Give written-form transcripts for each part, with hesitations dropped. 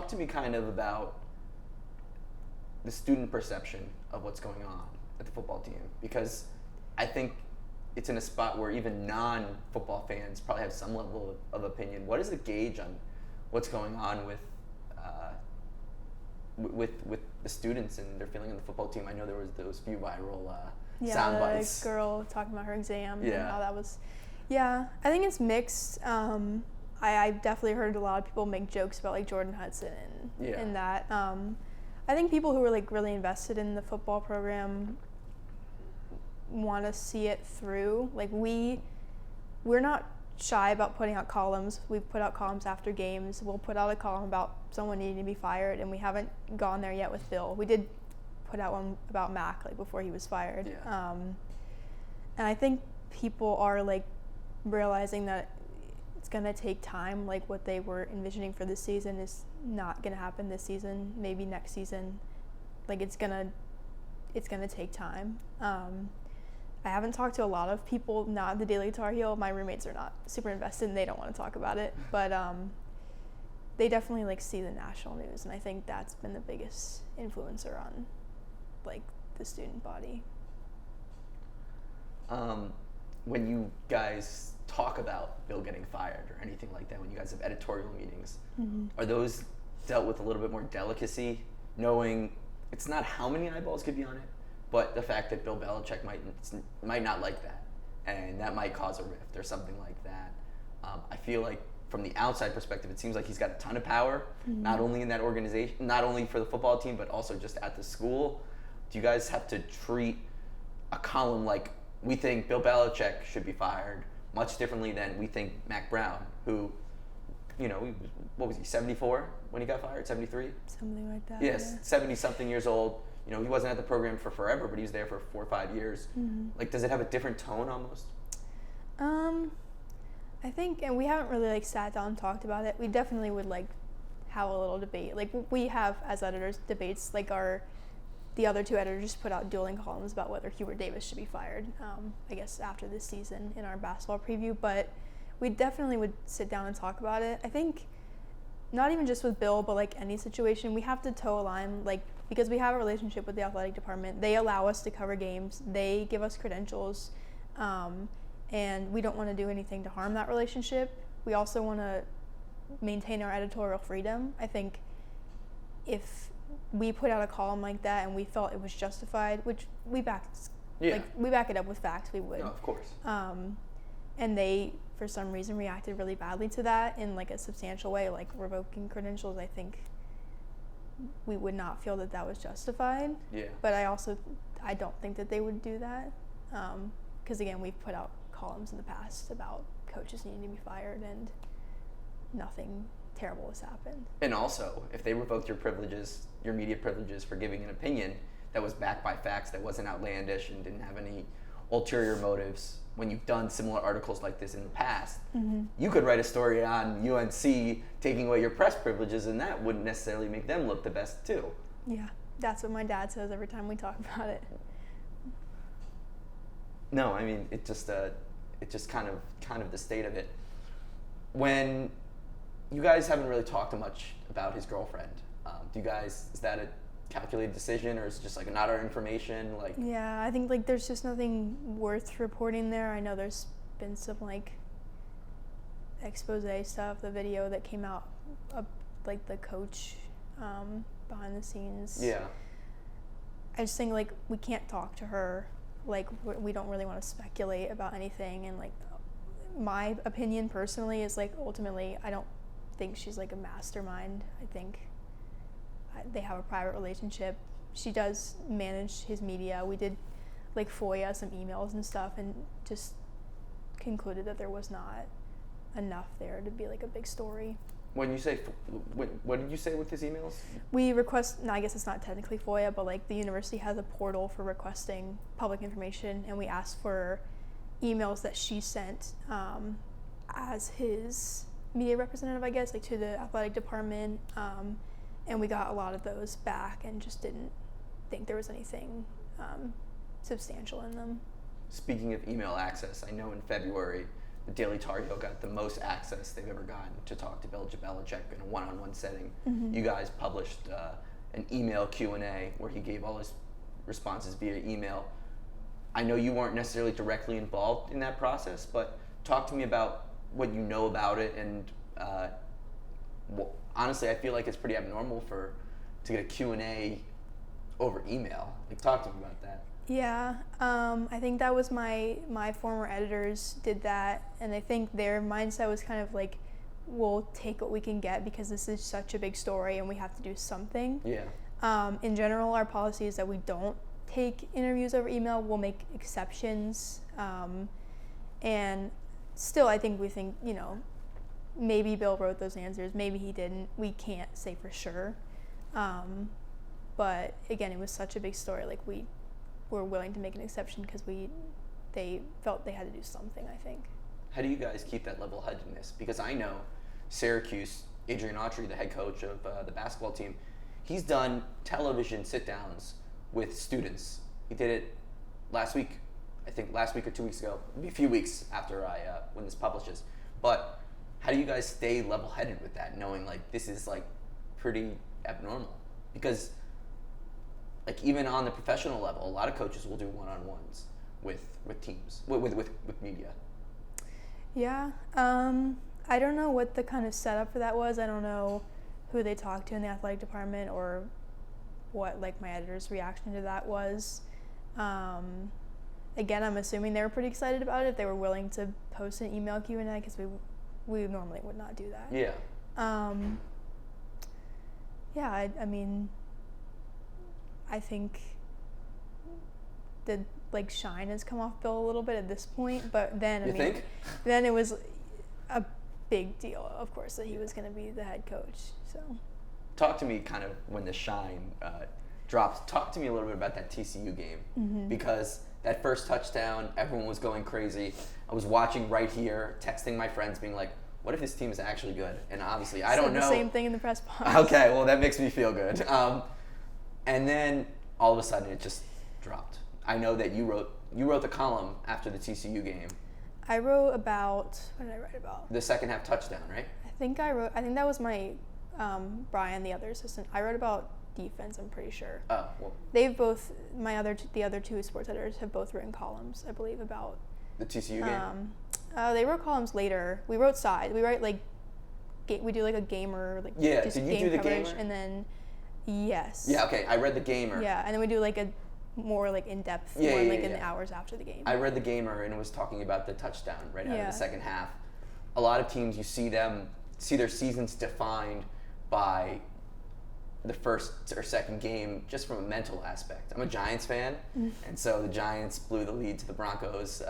talk to me kind of about the student perception of what's going on at the football team, because I think it's in a spot where even non-football fans probably have some level of opinion. What is the gauge on what's going on with the students and their feeling on the football team? I know there was those few viral sound bites. The girl talking about her exam Yeah. and how that was. Yeah, I think it's mixed. I've definitely heard a lot of people make jokes about like Jordan Hudson and that. I think people who are like really invested in the football program want to see it through. Like we're not shy about putting out columns. We've put out columns after games. We'll put out a column about someone needing to be fired, and we haven't gone there yet with Bill. We did put out one about Mac like before he was fired. Yeah. And I think people are like realizing that it's gonna take time. Like what they were envisioning for this season is not gonna happen this season. Maybe next season. Like it's gonna take time. I haven't talked to a lot of people not in the Daily Tar Heel. My roommates are not super invested and they don't want to talk about it. But they definitely like see the national news, and I think that's been the biggest influencer on like the student body. When you guys talk about Bill getting fired or anything like that, when you guys have editorial meetings, are those dealt with a little bit more delicacy, knowing it's not how many eyeballs could be on it, but the fact that Bill Belichick might not like that, and that might cause a rift or something like that. I feel like from the outside perspective, it seems like he's got a ton of power, not only in that organization, not only for the football team, but also just at the school. Do you guys have to treat a column like, we think Bill Belichick should be fired, much differently than we think Mac Brown, who, what was he, 74 when he got fired, 73? Something like that. Yes, 70-something years old. He wasn't at the program for forever, but he was there for 4 or 5 years. Like, does it have a different tone almost? I think, and we haven't really like sat down and talked about it. We definitely would like have a little debate. Like we have as editors debates. Like the other two editors just put out dueling columns about whether Hubert Davis should be fired. I guess after this season in our basketball preview, but we definitely would sit down and talk about it. I think not even just with Bill, but like any situation, we have to toe a line. Like, because we have a relationship with the athletic department, they allow us to cover games, they give us credentials, and we don't want to do anything to harm that relationship. We also want to maintain our editorial freedom. I think if we put out a column like that and we felt it was justified, which we back it up with facts, we would. No, of course. And they, for some reason, reacted really badly to that in like a substantial way, like revoking credentials. I think we would not feel that was justified. Yeah. But I don't think that they would do that. Because again, we've put out columns in the past about coaches needing to be fired and nothing terrible has happened. And also, if they revoked your privileges, your media privileges for giving an opinion that was backed by facts, that wasn't outlandish and didn't have any ulterior motives, when you've done similar articles like this in the past, you could write a story on UNC taking away your press privileges, and that wouldn't necessarily make them look the best too. Yeah, that's what my dad says every time we talk about it. No, I mean, it just kind of the state of it. When you guys haven't really talked much about his girlfriend, is that a calculated decision, or is it just like not our information? Like, yeah, I think like there's just nothing worth reporting there. I know there's been some like expose stuff, the video that came out of like the coach behind the scenes. Yeah. I just think like we can't talk to her. Like we don't really want to speculate about anything, and like my opinion personally is like ultimately I don't think she's like a mastermind. I think they have a private relationship. She does manage his media. We did like FOIA some emails and stuff and just concluded that there was not enough there to be like a big story. When you say, what did you say with his emails? We request, no, I guess it's not technically FOIA, but like the university has a portal for requesting public information, and we asked for emails that she sent as his media representative, I guess, like to the athletic department, and we got a lot of those back and just didn't think there was anything substantial in them. Speaking of email access, I know in February Daily Tar Heel got the most access they've ever gotten to talk to Bill Belichick in a one-on-one setting. You guys published an email Q&A where he gave all his responses via email. I know you weren't necessarily directly involved in that process, but talk to me about what you know about it. And honestly, I feel like it's pretty abnormal to get a Q&A over email. Like, talk to me about that. Yeah, I think that was my former editors did that, and I think their mindset was kind of like, we'll take what we can get because this is such a big story and we have to do something. Yeah. In general, our policy is that we don't take interviews over email. We'll make exceptions, and still, I think we think, maybe Bill wrote those answers, maybe he didn't. We can't say for sure, but again, it was such a big story. Like, we were willing to make an exception because they felt they had to do something, I think. How do you guys keep that level-headedness? Because I know Syracuse, Adrian Autry, the head coach of the basketball team, he's done television sit-downs with students. He did it last week, I think last week or 2 weeks ago. It'll be a few weeks after when this publishes. But how do you guys stay level-headed with that, knowing like this is like pretty abnormal? Because like even on the professional level, a lot of coaches will do one-on-ones with teams, with media. Yeah, I don't know what the kind of setup for that was. I don't know who they talked to in the athletic department or what like my editor's reaction to that was. Again, I'm assuming they were pretty excited about it if they were willing to post an email Q&A, because we normally would not do that. Yeah. Yeah, I mean, I think the like shine has come off Bill a little bit at this point, but then You think? Then it was a big deal, of course, that he was going to be the head coach. So talk to me kind of when the shine drops. Talk to me a little bit about that TCU game, because that first touchdown, everyone was going crazy. I was watching right here, texting my friends, being like, "What if this team is actually good?" And obviously, I don't know. The same thing in the press box. Okay, well that makes me feel good. And then all of a sudden, it just dropped. I know that you wrote the column after the TCU game. I wrote about, what did I write about? The second half touchdown, right? I think that was my, Brian, the other assistant. I wrote about defense, I'm pretty sure. Oh, well. They've both, the other two sports editors have both written columns, I believe, about The TCU game? They wrote columns later. We wrote side. We write we do like a gamer, like Yeah, just did you game do the coverage, gamer? and then, yes. Yeah, okay, I read the gamer. Yeah, and then we do like a more like in-depth one, in the hours after the game. I read the gamer, and it was talking about the touchdown right out of Yeah. the second half. A lot of teams, you see their seasons defined by the first or second game just from a mental aspect. I'm a Giants fan, and so the Giants blew the lead to the Broncos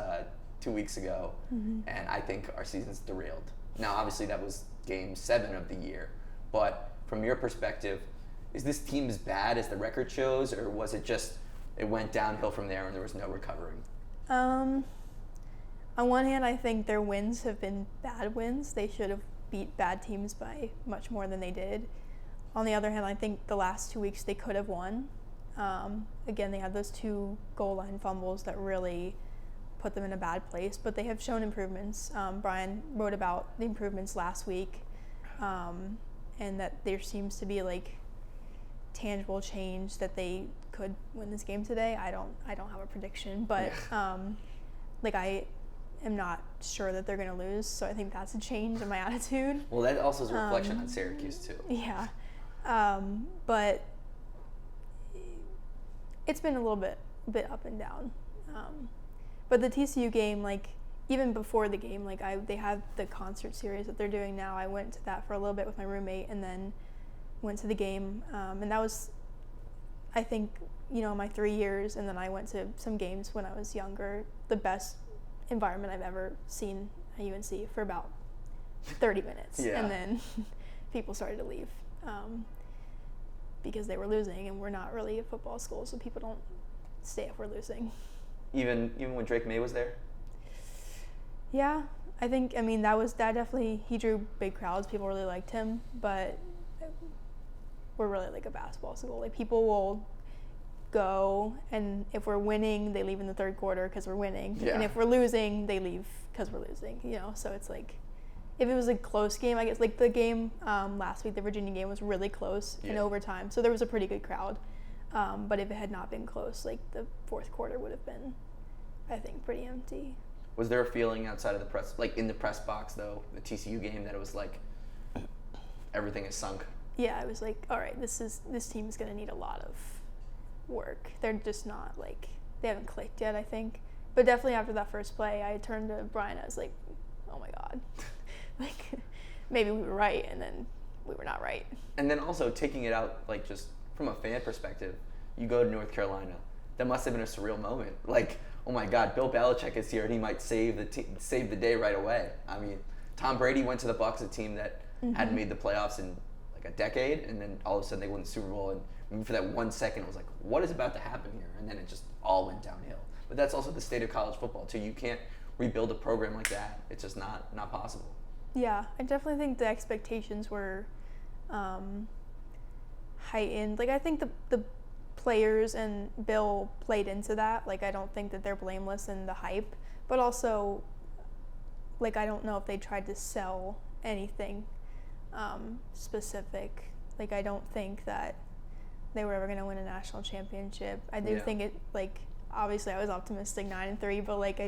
2 weeks ago, and I think our season's derailed. Now, obviously, that was game 7 of the year, but from your perspective, is this team as bad as the record shows, or was it just it went downhill from there and there was no recovering? On one hand, I think their wins have been bad wins. They should have beat bad teams by much more than they did. On the other hand, I think the last 2 weeks they could have won. Again, they had those 2 goal line fumbles that really put them in a bad place, but they have shown improvements. Brian wrote about the improvements last week, and that there seems to be like tangible change that they could win this game today. I don't have a prediction, but I am not sure that they're going to lose, so I think that's a change in my attitude. Well, that also is a reflection on Syracuse too. Yeah, but it's been a little bit up and down. But the TCU game, like even before the game, like they have the concert series that they're doing now. I went to that for a little bit with my roommate, and then went to the game, and that was, I think, my 3 years, and then I went to some games when I was younger, the best environment I've ever seen at UNC for about 30 minutes. Yeah. And then people started to leave because they were losing, and we're not really a football school, so people don't stay if we're losing. Even when Drake May was there? Yeah, I think, that definitely, he drew big crowds. People really liked him, but we're really like a basketball school. Like people will go, and if we're winning, they leave in the third quarter because we're winning, Yeah. and if we're losing, they leave because we're losing. So it's like, if it was a close game, I guess, like the game last week, the Virginia game was really close in overtime, so there was a pretty good crowd. But if it had not been close, like the fourth quarter would have been, I think, pretty empty. Was there a feeling outside of the press, like in the press box though, the TCU game, that it was like everything is sunk? Yeah, I was like, all right, this team is going to need a lot of work. They're just not, like, they haven't clicked yet, I think. But definitely after that first play, I turned to Brian, I was like, oh my God. Like, maybe we were right, and then we were not right. And then also taking it out, like, just from a fan perspective, you go to North Carolina. That must have been a surreal moment. Like, oh my God, Bill Belichick is here, and he might save the day right away. I mean, Tom Brady went to the Bucs, a team that hadn't made the playoffs in like a decade, and then all of a sudden they won the Super Bowl, and for that 1 second it was like, what is about to happen here? And then it just all went downhill. But that's also the state of college football too. You can't rebuild a program like that. It's just not possible. Yeah, I definitely think the expectations were heightened. Like, I think the players and Bill played into that. Like, I don't think that they're blameless in the hype, but also, like, I don't know if they tried to sell anything specific. Like, I don't think that they were ever going to win a national championship. I do think it, like, obviously I was optimistic 9-3, but like,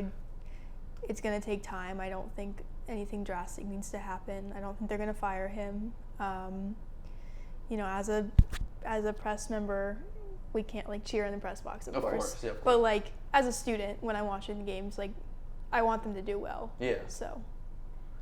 it's going to take time. I don't think anything drastic needs to happen. I don't think they're going to fire him. As a press member, we can't, like, cheer in the press box, of course. Yeah, of course. But, like, as a student, when I'm watching the games, like, I want them to do well. Yeah. So